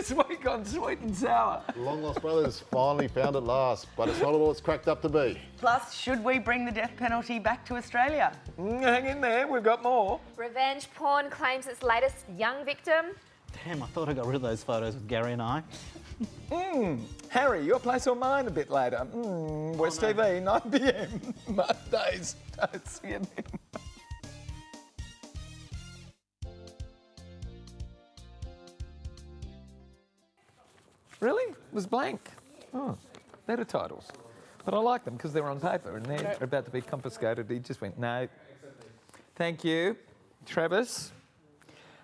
This week on Sweet and Sour. Long Lost Brothers finally found at last, but it's not all it's cracked up to be. Plus, should we bring the death penalty back to Australia? Hang in there, we've got more. Revenge porn claims its latest young victim. Damn, I thought I got rid of those photos with Gary and I. Harry, your place or mine a bit later. West TV, 9 p.m. Mondays. Don't see you then. Really? It was blank. Oh, letter titles. But I like them because they're on paper and they're about to be confiscated. He just went, no. Thank you, Travis.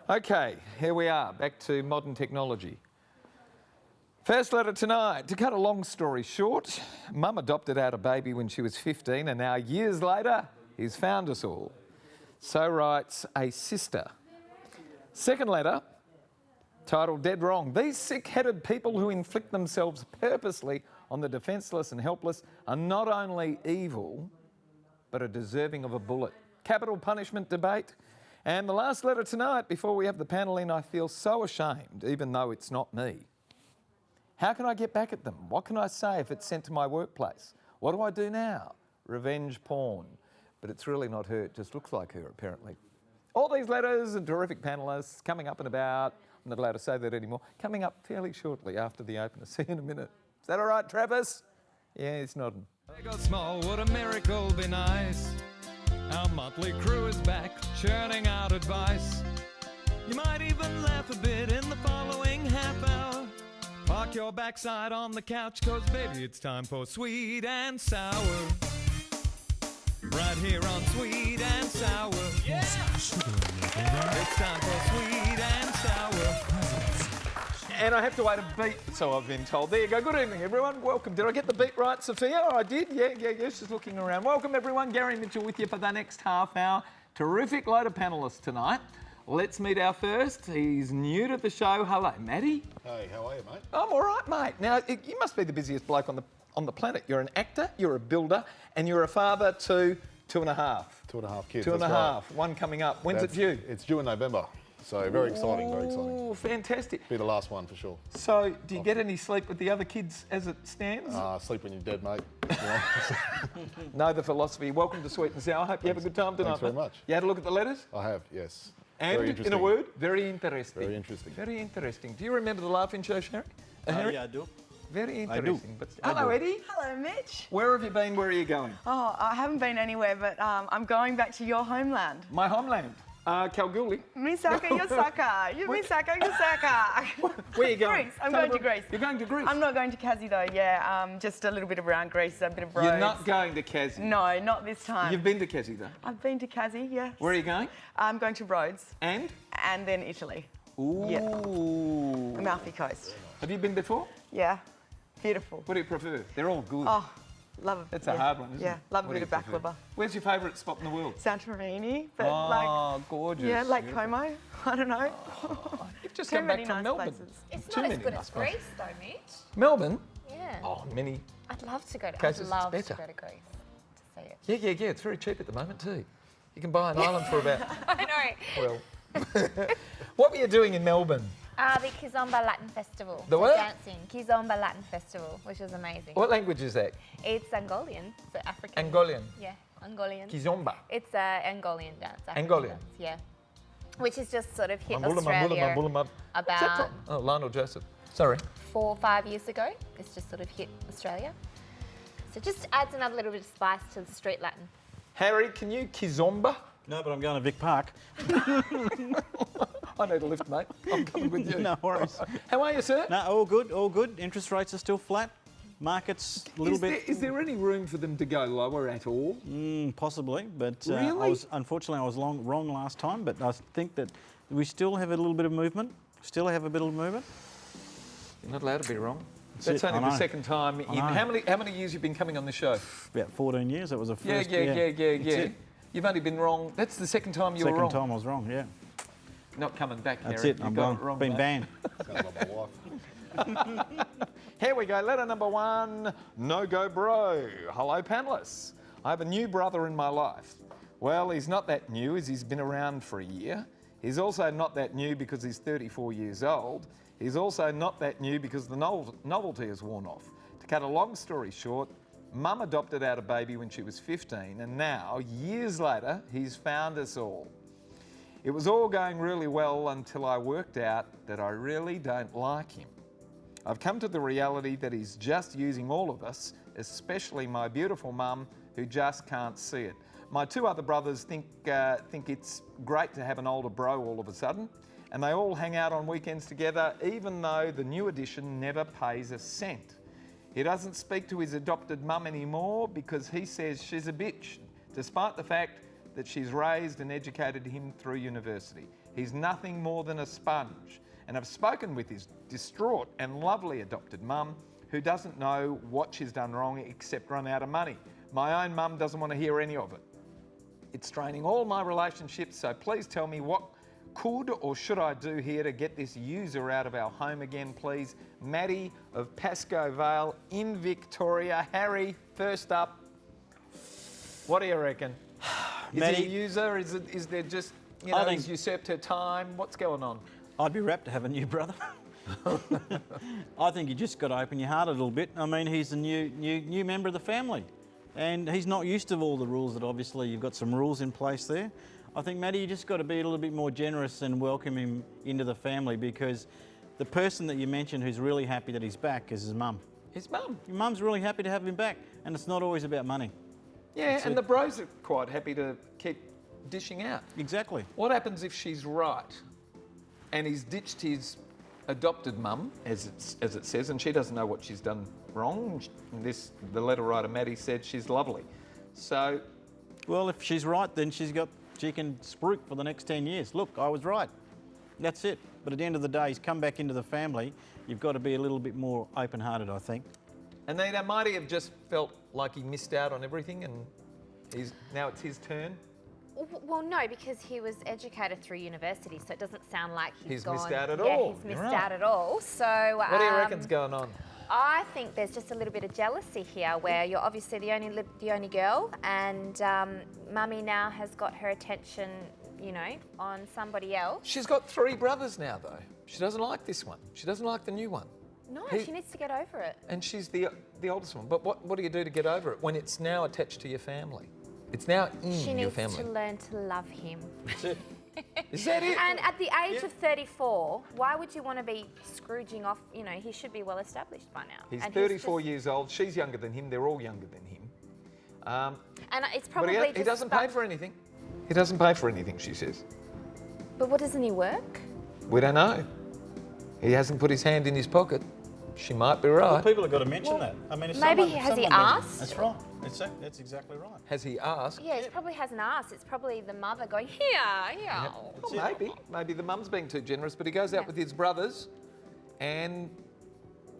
Okay, here we are, back to modern technology. First letter tonight. To cut a long story short, Mum adopted out a baby when she was 15 and now years later, he's found us all. So writes a sister. Second letter, titled Dead Wrong. These sick-headed people who inflict themselves purposely on the defenceless and helpless are not only evil, but are deserving of a bullet. Capital punishment debate. And the last letter tonight, before we have the panel in, I feel so ashamed, even though it's not me. How can I get back at them? What can I say if it's sent to my workplace? What do I do now? Revenge porn. But it's really not her, it just looks like her, apparently. All these letters and terrific panellists coming up and about. I'm not allowed to say that anymore. Coming up fairly shortly after the opener. See you in a minute. Is that all right, Travis? Yeah, he's nodding. Big or small, would a miracle be nice? Our motley crew is back, churning out advice. You might even laugh a bit in the following half hour. Park your backside on the couch, cause baby, it's time for Sweet and Sour. Right here on Sweet and Sour. Yeah! It's time for Sweet and Sour. And I have to wait a beat, so I've been told. There you go. Good evening, everyone. Welcome. Did I get the beat right, Sophia? Oh, I did. Yeah. She's looking around. Welcome, everyone. Gary Mitchell with you for the next half hour. Terrific load of panellists tonight. Let's meet our first. He's new to the show. Hello, Matty. Hey, how are you, mate? I'm all right, mate. Now, you must be the busiest bloke on the planet. You're an actor, you're a builder, and you're a father to 2.5. 2.5 kids. 2.5. Right. One coming up. When's it due? It's due in November. So very exciting, very exciting. Oh, fantastic. Be the last one for sure. So, do you get any sleep with the other kids as it stands? Sleep when you're dead, mate. Know the philosophy. Welcome to Sweet and Sour. I hope you have a good time tonight. Thanks very much. You had a look at the letters? I have, yes. And, very in a interesting. word, very interesting. Very interesting. Very interesting. Do you remember the Laughing Show, Sherry? Yeah, I do. Very I do. interesting. But hello, Eddie. Hello, Mitch. Where have you been? Where are you going? Oh, I haven't been anywhere, but I'm going back to your homeland. My homeland. Kalgoorlie. Misaka, Yosaka. You Misaka, Yosaka. Where are you going? Greece. I'm going to Greece. You're going to Greece? I'm not going to Kazi though, yeah. Just a little bit around Greece, a bit of roads. You're not going to Kazi? No, not this time. You've been to Kazi though? I've been to Kazi, yes. Where are you going? I'm going to Rhodes. And then Italy. Ooh. Yeah. Amalfi Coast. Have you been before? Yeah. Beautiful. What do you prefer? They're all good. Oh, love it. That's a hard one, isn't it? Yeah, love a What bit do of you prefer? baklava. Where's your favourite spot in the world? Santorini, but Oh, gorgeous. yeah, Lake Beautiful. Como. I don't know. You've just Too come back many from nice Melbourne. places. It's Too not as many good nice as places. Greece, though, Mitch. Melbourne? Yeah. Oh, many. I'd love to go to. Cases, I'd it's love to better. go to Greece to see it. Yeah. It's very cheap at the moment too. You can buy an island for about, I know. well. What were you doing in Melbourne? The Kizomba Latin Festival. The So what? Dancing. Kizomba Latin Festival, which was amazing. What language is that? It's Angolian, so African. Angolian. Yeah, Angolian. Kizomba. It's Angolian dance. African Angolian? Dance, yeah. Which is just sort of hit Mambula, Australia What's that about from? Oh, Lionel Joseph. Sorry. 4 or 5 years ago. It's just sort of hit Australia. So just adds another little bit of spice to the street Latin. Harry, can you Kizomba? No, but I'm going to Vic Park. I need a lift, mate. I'm coming with you. No worries. How are you, sir? No, all good, all good. Interest rates are still flat. Market's a little bit... Is there any room for them to go lower at all? Possibly, but Really? unfortunately I was wrong last time, but I think that we still have a little bit of movement. You're not allowed to be wrong. That's it, only I the know. second time in how many years you've been coming on this show? About 14 years, that was the first. Yeah. That's it. You've only been wrong. That's the second time you were wrong. Second time I was wrong, yeah. Not coming back, That's Harry. it, You I'm got gone. it wrong, Been mate. banned. Sounds like my wife. Here we go. Letter number 1. No go bro. Hello, panellists. I have a new brother in my life. Well, he's not that new as he's been around for a year. He's also not that new because he's 34 years old. He's also not that new because the novelty has worn off. To cut a long story short, Mum adopted out a baby when she was 15, and now, years later, he's found us all. It was all going really well until I worked out that I really don't like him. I've come to the reality that he's just using all of us, especially my beautiful mum, who just can't see it. My two other brothers think it's great to have an older bro all of a sudden, and they all hang out on weekends together, even though the new addition never pays a cent. He doesn't speak to his adopted mum anymore because he says she's a bitch, despite the fact that she's raised and educated him through university. He's nothing more than a sponge. And I've spoken with his distraught and lovely adopted mum, who doesn't know what she's done wrong except run out of money. My own mum doesn't want to hear any of it. It's straining all my relationships, so please tell me what could or should I do here to get this user out of our home again, please? Maddie of Pascoe Vale in Victoria. Harry, first up. What do you reckon? Is Maddie, he a user? Is there just, you know, he's usurped her time? What's going on? I'd be rapt to have a new brother. I think you just got to open your heart a little bit. I mean, he's a new member of the family, and he's not used to all the rules that obviously you've got some rules in place there. I think, Maddie, you just got to be a little bit more generous and welcome him into the family, because the person that you mentioned who's really happy that he's back is his mum. His mum? Your mum's really happy to have him back, and it's not always about money. Yeah, and the bros are quite happy to keep dishing out. Exactly. What happens if she's right and he's ditched his adopted mum, as it says, and she doesn't know what she's done wrong? The letter writer, Maddie, said she's lovely. So... Well, if she's right, then she can spruik for the next 10 years. Look, I was right. That's it. But at the end of the day, he's come back into the family. You've got to be a little bit more open-hearted, I think. Anita, might he have just felt like he missed out on everything and now it's his turn? Well, no, because he was educated through university, so it doesn't sound like he's gone... missed out at yeah, all. he's missed out at all. So... What do you reckon's going on? I think there's just a little bit of jealousy here, where you're obviously the only girl, and Mummy now has got her attention, you know, on somebody else. She's got 3 brothers now, though. She doesn't like this one. She doesn't like the new one. No, she needs to get over it. And she's the oldest one. But what do you do to get over it when it's now attached to your family? It's now in your family. She needs to learn to love him. That's it. Is that it? And at the age of 34, why would you want to be Scrooging off? You know, he should be well established by now. He's 34 years old. She's younger than him. They're all younger than him. And it's probably but he doesn't pay for anything. He doesn't pay for anything, she says. But what, doesn't he work? We don't know. He hasn't put his hand in his pocket. She might be right. Well, people have got to mention that. I mean, if maybe someone has he mentions- asked? That's right. That's exactly right. Has he asked? Yeah, he probably hasn't asked. It's probably the mother going, here. Well, maybe the mum's being too generous, but he goes out with his brothers and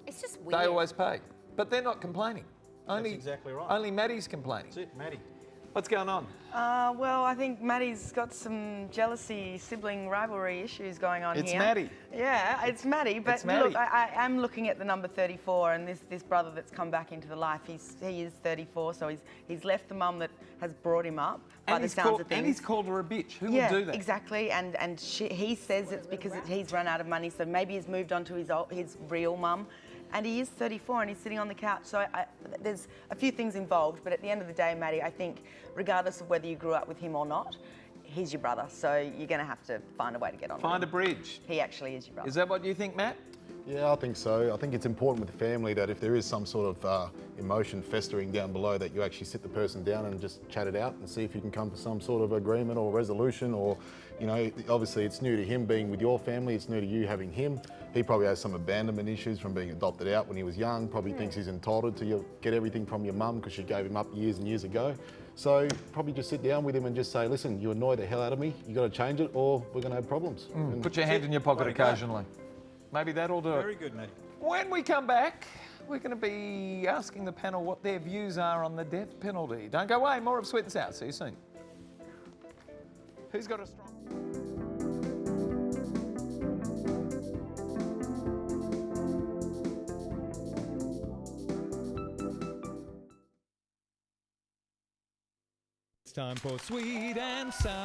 It's just weird. they always pay. But they're not complaining. That's exactly right. Only Maddie's complaining. That's it, Maddie. What's going on? Well, I think Maddie's got some jealousy, sibling rivalry issues going on It's here. Maddie. Yeah, it's Maddie. But It's Maddie. look, I am looking at the number 34, and this brother that's come back into the life, he is 34, so he's left the mum that has brought him up. By the sounds of things. And he's called her a bitch. Who Yeah, would do that? exactly. And he says it's because he's run out of money, so maybe he's moved on to his real mum. And he is 34 and he's sitting on the couch. So there's a few things involved, but at the end of the day, Maddie, I think regardless of whether you grew up with him or not, he's your brother. So you're going to have to find a way to get on. Find a with him. bridge. He actually is your brother. Is that what you think, Matt? Yeah, I think so. I think it's important with the family that if there is some sort of emotion festering down below, that you actually sit the person down and just chat it out and see if you can come to some sort of agreement or resolution. Or, you know, obviously it's new to him being with your family, it's new to you having him. He probably has some abandonment issues from being adopted out when he was young, probably thinks he's entitled to get everything from your mum because she gave him up years and years ago. So probably just sit down with him and just say, listen, you annoy the hell out of me, you got to change it or we're going to have problems. And Put your hand in your pocket occasionally. Maybe that'll do it. Very good, Maddie. When we come back, we're going to be asking the panel what their views are on the death penalty. Don't go away, more of Sweet and Sour. See you soon. Who's got a strong... It's time for Sweet and Sour.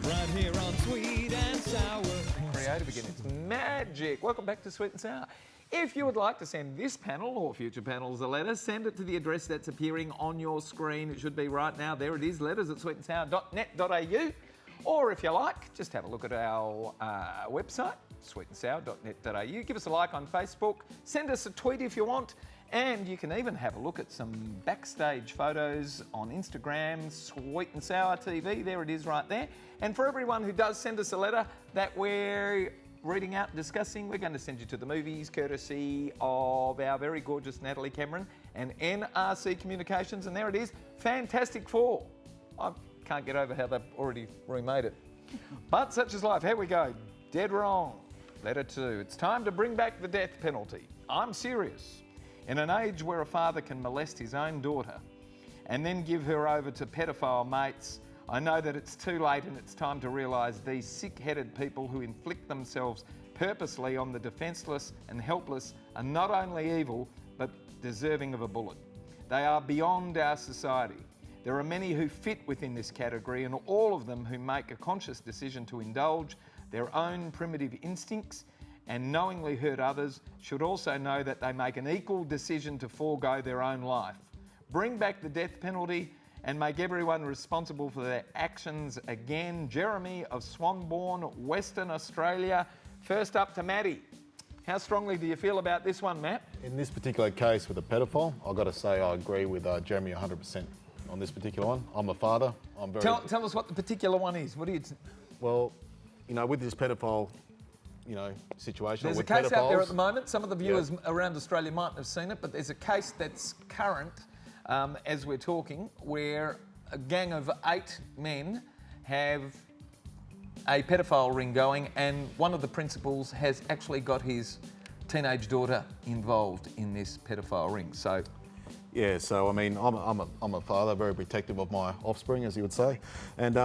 right here on Sweet and Sour. Creative again, it's magic. Welcome back to Sweet and Sour. If you would like to send this panel or future panels a letter, send it to the address that's appearing on your screen. It should be right now. There it is, letters@sweetandsour.net.au. Or if you like, just have a look at our website, sweetandsour.net.au. Give us a like on Facebook. Send us a tweet if you want. And you can even have a look at some backstage photos on Instagram, Sweet and Sour TV. There it is right there. And for everyone who does send us a letter that we're reading out and discussing, we're going to send you to the movies, courtesy of our very gorgeous Natalie Cameron and NRC Communications. And there it is, Fantastic Four. I can't get over how they've already remade it. But such is life. Here we go. Dead wrong. Letter 2. It's time to bring back the death penalty. I'm serious. In an age where a father can molest his own daughter and then give her over to pedophile mates, I know that it's too late and it's time to realise these sick-headed people who inflict themselves purposely on the defenceless and helpless are not only evil, but deserving of a bullet. They are beyond our society. There are many who fit within this category, and all of them who make a conscious decision to indulge their own primitive instincts and knowingly hurt others should also know that they make an equal decision to forego their own life. Bring back the death penalty and make everyone responsible for their actions again. Jeremy of Swanbourne, Western Australia. First up to Matty. How strongly do you feel about this one, Matt? In this particular case with a pedophile, I've got to say I agree with Jeremy 100% on this particular one. I'm a father. I'm very... Tell us what the particular one is. What do you... Well, you know, with this pedophile, you know, situation. There's a with case out there pedophiles- at the moment. Some of the viewers around Australia mightn't have seen it, but there's a case that's current as we're talking, where a gang of 8 men have a pedophile ring going, and one of the principals has actually got his teenage daughter involved in this pedophile ring. So, yeah, so I mean, I'm a father, very protective of my offspring, as you would say. And,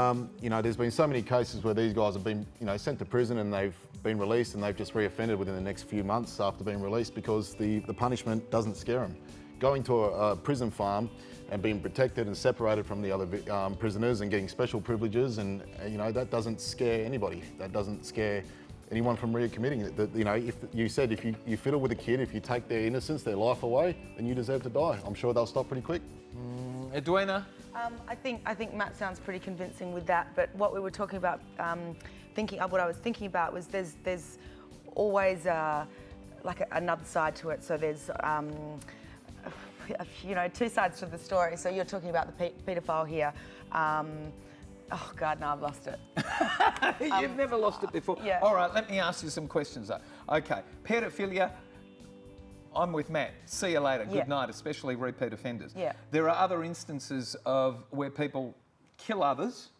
you know, there's been so many cases where these guys have been, you know, sent to prison and they've been released and they've just reoffended within the next few months after being released because the punishment doesn't scare them. Going to a prison farm and being protected and separated from the other prisoners and getting special privileges, and you know, that doesn't scare anybody. That doesn't scare anyone from recommitting it. You know, if you said if you fiddle with a kid, if you take their innocence, their life away, then you deserve to die. I'm sure they'll stop pretty quick. Edwina? I think Matt sounds pretty convincing with that. But what we were talking about, what I was thinking about was there's always like another side to it. So there's you know, 2 sides to the story. So you're talking about the paedophile here. Oh God, no, I've lost it. You've never lost it before. Yeah. All right, let me ask you some questions though. Okay, paedophilia, I'm with Matt. See you later. Good night, especially repeat offenders. Yeah. There are other instances of where people kill others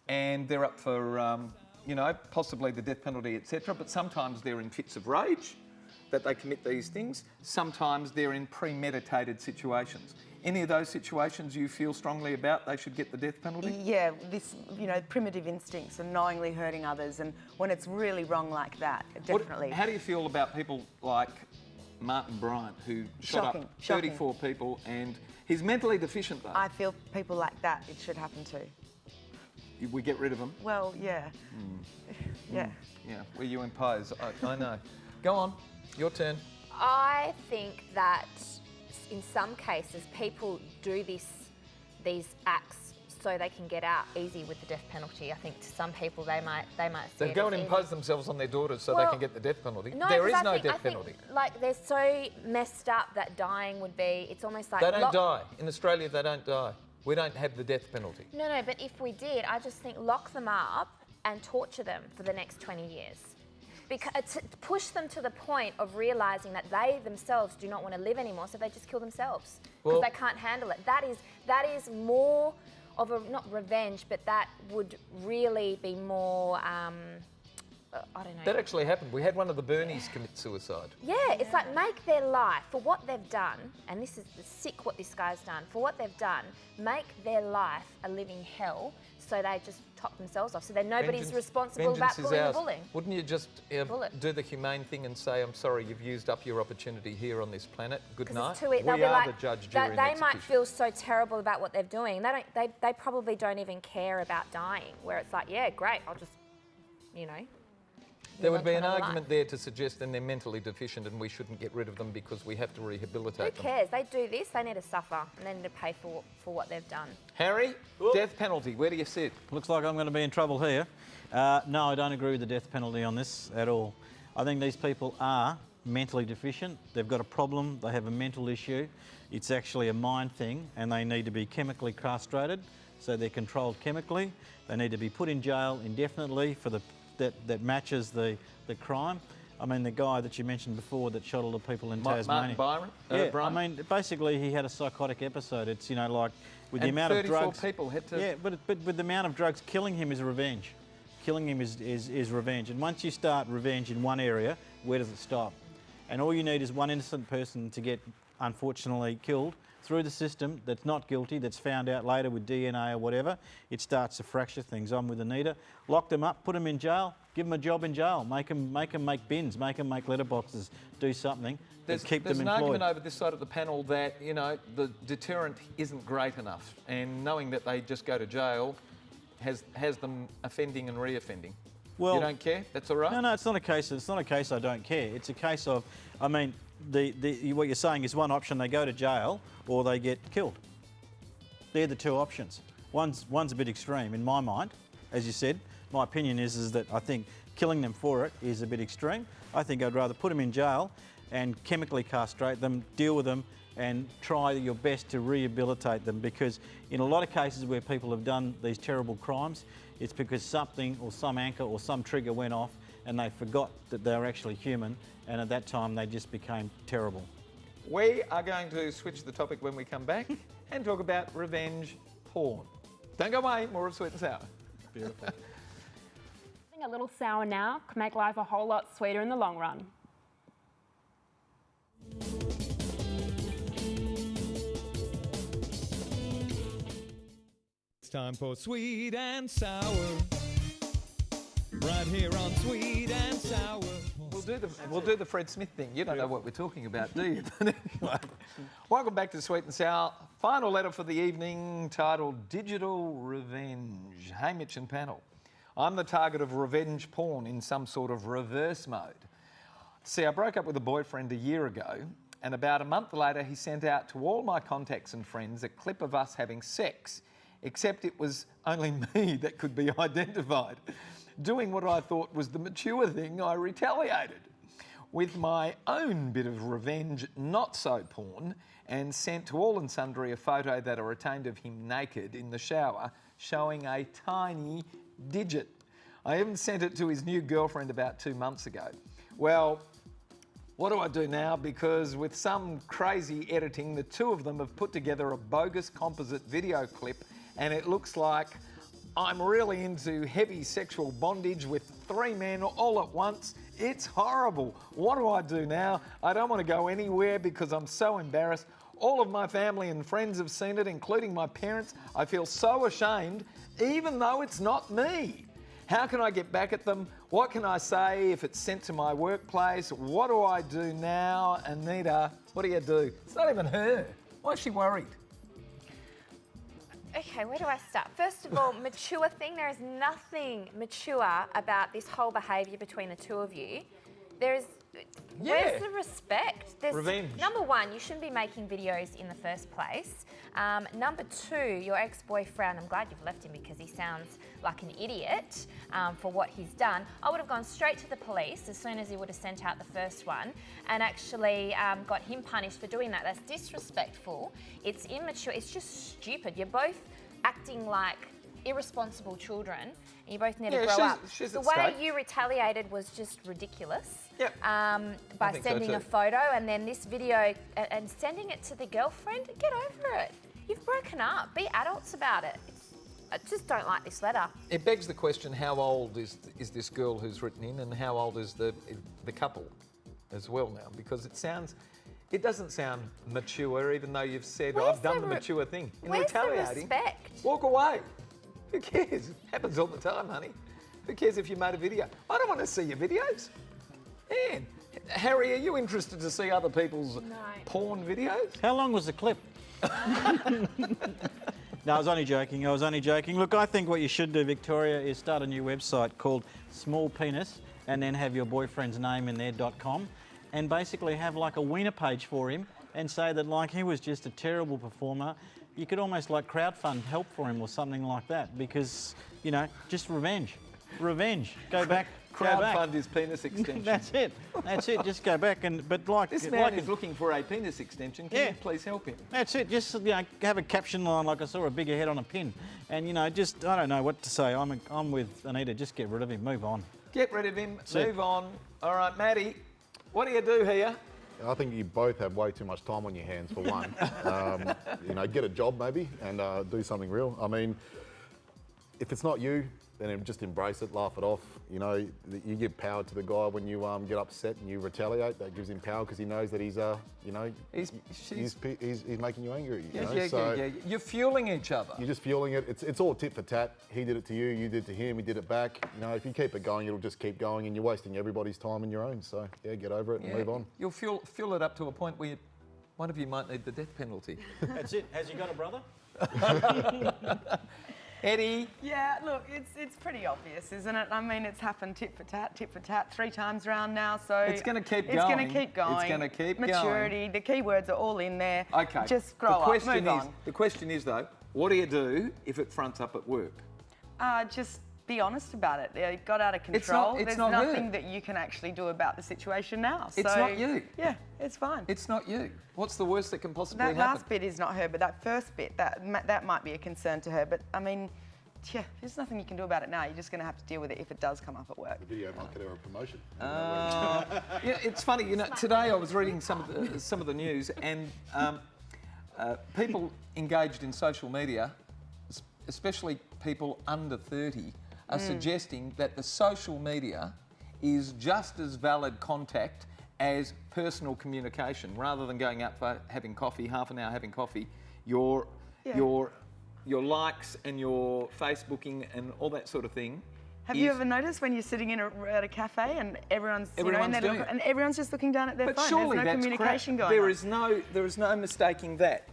and they're up for, you know, possibly the death penalty, etc. But sometimes they're in fits of rage that they commit these things. Sometimes they're in premeditated situations. Any of those situations you feel strongly about, they should get the death penalty? Yeah, this, you know, primitive instincts and knowingly hurting others, and when it's really wrong like that, definitely. How do you feel about people like Martin Bryant, who shot up 34 people, and he's mentally deficient though? I feel people like that, it should happen to. We get rid of them? Well, yeah. Yeah. Yeah, where you impose. I know. Go on, your turn. I think that in some cases people do these acts so they can get out easy with the death penalty. I think to some people they might see They it go as and easy. impose themselves on their daughters so they can get the death penalty. No, there is 'cause no I death think, penalty. Like they're so messed up that dying would be. It's almost like They don't die. In Australia, they don't die. We don't have the death penalty. No, but if we did, I just think lock them up and torture them for the next 20 years. Because to push them to the point of realising that they themselves do not want to live anymore, so they just kill themselves because they can't handle it. That is more of not revenge, but that would really be more, I don't don't know. That actually happened. We had one of the Bernies commit suicide. Yeah, it's like make their life, for what they've done, and this is sick what this guy's done, for what they've done, make their life a living hell so they just top themselves off. So then nobody's responsible about vengeance is pulling the ours. bullying. Wouldn't you just do the humane thing and say, I'm sorry, you've used up your opportunity here on this planet. Good night. It's too easy. We They'll be are like, the judge, jury, and they might executioner. feel so terrible about what they're doing. They probably don't even care about dying, where it's like, yeah, great, I'll just, you know. There would on be to an another argument life. there to suggest then they're mentally deficient and we shouldn't get rid of them because we have to rehabilitate Who them. cares? They do this, they need to suffer, and they need to pay for what they've done. Harry, death penalty, where do you sit? Looks like I'm going to be in trouble here. No, I don't agree with the death penalty on this at all. I think these people are mentally deficient. They've got a problem. They have a mental issue. It's actually a mind thing, and they need to be chemically castrated, so they're controlled chemically. They need to be put in jail indefinitely for that matches the crime. I mean, the guy that you mentioned before that shot all the people in Tasmania. Martin Yeah, Brian? I mean, basically he had a psychotic episode. It's, you know, like with the And amount of 34 drugs. people had to... Yeah, but with the amount of drugs, killing him is revenge. Killing him is revenge. And once you start revenge in one area, where does it stop? And all you need is one innocent person to get, unfortunately, killed through the system that's not guilty, that's found out later with DNA or whatever. It starts to fracture things. I'm with Anita. Lock them up, put them in jail, give them a job in jail, make them make bins, make them make letterboxes, do something that keep them There's an employed. argument over this side of the panel that, you know, the deterrent isn't great enough, and knowing that they just go to jail has them offending and re-offending. Well, you don't care? That's all right? No, it's not a case. It's not a case I don't care. It's a case of, I mean, what you're saying is one option: they go to jail or they get killed. They're the two options. One's a bit extreme in my mind, as you said. My opinion is that I think killing them for it is a bit extreme. I think I'd rather put them in jail and chemically castrate them, deal with them, and try your best to rehabilitate them, because in a lot of cases where people have done these terrible crimes, it's because something or some anchor or some trigger went off and they forgot that they were actually human, and at that time they just became terrible. We are going to switch the topic when we come back and talk about revenge porn. Don't go away, more of Sweet and Sour. Beautiful. A little sour now can make life a whole lot sweeter in the long run. It's time for Sweet and Sour. Right here on Sweet and Sour. We'll do the Fred Smith thing. You don't know what we're talking about, do you? But anyway, welcome back to Sweet and Sour. Final letter for the evening, titled Digital Revenge. Hey, Mitch and panel. I'm the target of revenge porn in some sort of reverse mode. See, I broke up with a boyfriend a year ago, and about a month later he sent out to all my contacts and friends a clip of us having sex, except it was only me that could be identified. Doing what I thought was the mature thing, I retaliated with my own bit of revenge not-so-porn and sent to all and sundry a photo that I retained of him naked in the shower, showing a tiny digit. I even sent it to his new girlfriend about 2 months ago. Well, what do I do now? Because with some crazy editing, the two of them have put together a bogus composite video clip, and it looks like I'm really into heavy sexual bondage with 3 men all at once. It's horrible. What do I do now? I don't want to go anywhere because I'm so embarrassed. All of my family and friends have seen it, including my parents. I feel so ashamed, even though it's not me. How can I get back at them? What can I say if it's sent to my workplace? What do I do now? Anita, what do you do? It's not even her. Why is she worried? Okay, where do I start? First of all, mature thing, there is nothing mature about this whole behaviour between the two of you. Where's the respect? Revenge. Number one, you shouldn't be making videos in the first place. Number two, your ex-boyfriend, I'm glad you've left him because he sounds like an idiot for what he's done. I would have gone straight to the police as soon as he would have sent out the first one and actually got him punished for doing that. That's disrespectful. It's immature. It's just stupid. You're both acting like irresponsible children and you both need to grow up. The way you retaliated was just ridiculous. Yep. By sending a photo and then this video and sending it to the girlfriend. Get over it. You've broken up. Be adults about it. I just don't like this letter. It begs the question: how old is this girl who's written in, and how old is the couple as well now? Because it doesn't sound mature, even though you've said I've done the mature thing. In Where's the retaliating, respect? walk away. Who cares? It happens all the time, honey. Who cares if you made a video? I don't want to see your videos. Man, Harry, are you interested to see other people's porn videos? How long was the clip? No, I was only joking. Look, I think what you should do, Victoria, is start a new website called Small Penis and then have your boyfriend's name in there, .com, and basically have like a wiener page for him and say that like he was just a terrible performer. You could almost like crowdfund help for him or something like that because, you know, just revenge. Go back. Crowdfund his penis extension. That's it. Just go back This man is looking for a penis extension. Can you please help him? That's it. Just have a caption line like I saw a bigger head on a pin, and just I don't know what to say. I'm with Anita. Just get rid of him. Move on. Get rid of him. Move on. All right, Maddie. What do you do here? I think you both have way too much time on your hands, for one. Get a job maybe and do something real. I mean, if it's not you, then just embrace it, laugh it off. You give power to the guy when you get upset and you retaliate. That gives him power because he knows that he's making you angry. You're fueling each other. You're just fueling it. It's all tit for tat. He did it to you, you did it to him, he did it back. If you keep it going, it'll just keep going, and you're wasting everybody's time and your own. So get over it and move on. You'll fuel it up to a point where one of you might need the death penalty. That's it. Has he got a brother? Eddie? Yeah, look, it's pretty obvious, isn't it? I mean, it's happened tit for tat 3 times round now, so... It's going to keep going. It's going to keep going. It's going to keep going. Maturity, the key words are all in there. Okay. Just grow up, move on. The question is, though, what do you do if it fronts up at work? Just be honest about it. It got out of control. There's not nothing that you can actually do about the situation now. It's not you. Yeah, it's fine. It's not you. What's the worst that can possibly happen? That last bit is not her, but that first bit, that might be a concern to her. But, I mean, there's nothing you can do about it now. You're just going to have to deal with it if it does come up at work. The video might get her a promotion. It's funny. Today I was reading some of the news, and people engaged in social media, especially people under 30, are suggesting that the social media is just as valid contact as personal communication. Rather than going out for having coffee, half an hour having coffee, your likes and your Facebooking and all that sort of thing. Have you ever noticed when you're sitting at a cafe and everyone's just looking down at their phone? But surely there's no that's communication crap. going on. There is no mistaking that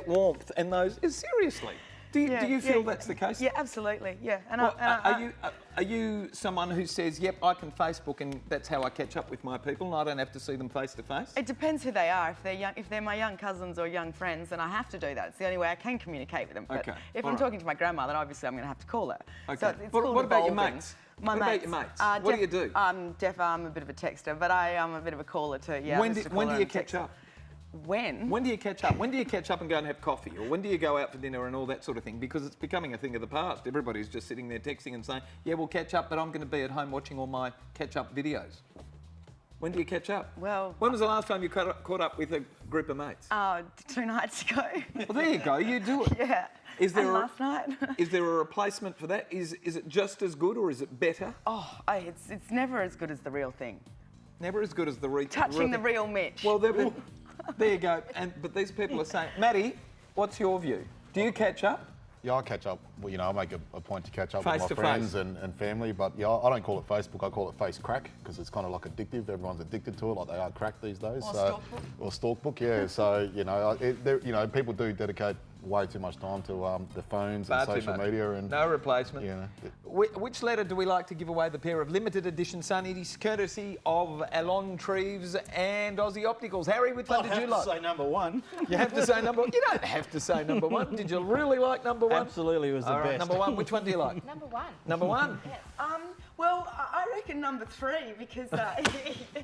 warmth and those. Seriously. Do you feel that's the case? Yeah, absolutely. Yeah. And are you someone who says, "Yep, I can Facebook, and that's how I catch up with my people, and I don't have to see them face to face"? It depends who they are. If they're my young cousins or young friends, then I have to do that. It's the only way I can communicate with them. But if I'm talking to my grandma, then obviously I'm going to have to call her. Okay. So it's What about your mates? What about your mates? What do you do? I'm a bit of a texter, but I am a bit of a caller too. Yeah. When do you catch up? When? When do you catch up? When do you catch up and go and have coffee? Or when do you go out for dinner and all that sort of thing? Because it's becoming a thing of the past. Everybody's just sitting there texting and saying, yeah, we'll catch up, but I'm going to be at home watching all my catch-up videos. When do you catch up? Well... When was the last time you caught up with a group of mates? 2 nights ago. Well, there you go. You do it. Yeah. Last night. Is there a replacement for that? Is it just as good or is it better? Oh, it's never as good as the real thing. Never as good as the real thing. Touching the real Mitch. Well, there you go. But these people are saying, Maddie, what's your view? Do you catch up? Yeah, I catch up. Well, I make a point to catch up Face with to my friends face. and family. But yeah, I don't call it Facebook. I call it face crack because it's kind of like addictive. Everyone's addicted to it, like they are crack these days. Or Stalkbook, yeah. So people do dedicate way too much time to the phones and social media. And no replacement. Yeah. Which letter do we like to give away the pair of limited edition Sunnies, courtesy of Alon Treves and Aussie Opticals? Harry, which one did you like? Say number 1. You have to say number 1. You don't have to say number 1. Did you really like number 1? Absolutely, it was the All right, best. number 1. Which one do you like? Number 1. Number 1. Yes. Well, I reckon number 3 because...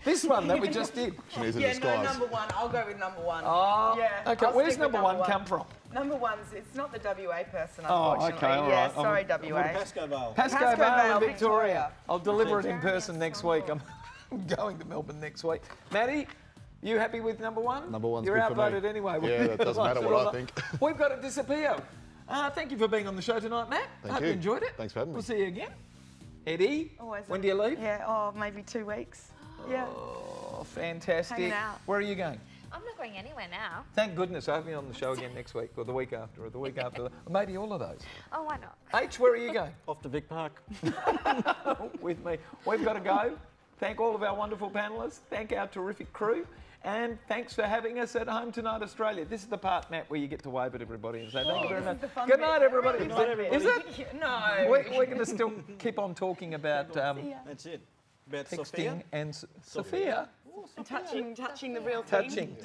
This one that we just did. She's in no, disguise. number 1. I'll go with number 1. Oh, yeah. okay. I'll Where's stick with number 1 come from? Number 1's, it's not the WA person, Oh, unfortunately. okay, all yeah, right. sorry, WA. Pasco Vale. Pasco Vale in Victoria. I'll deliver it in Victoria. person next week. I'm going to Melbourne next week. Maddie, you happy with number 1? Number 1's You're good for me. outvoted anyway. Yeah, that doesn't matter what I think. We've got to disappear. Thank you for being on the show tonight, Matt. Thank Hope you. you enjoyed it. Thanks for having me. We'll see you again. Eddie, Always when do you leave? Yeah, maybe 2 weeks. Yeah. Oh, fantastic. Hanging out. Where are you going? I'm not going anywhere now. Thank goodness I hope you're on the show again next week, or the week after, or the week after, or maybe all of those. Oh, why not? H, where are you going? Off to Vic Park. With me. We've got to go. Thank all of our wonderful panellists. Thank our terrific crew. And thanks for having us at Home Tonight Australia. This is the part, Matt, where you get to wave at everybody and say thank you very much. Good night, everybody. Good night, everybody. Is it? No. We're going to still keep on talking about That's it. About texting Sophia. and Sophia. Touching the real thing. Touching.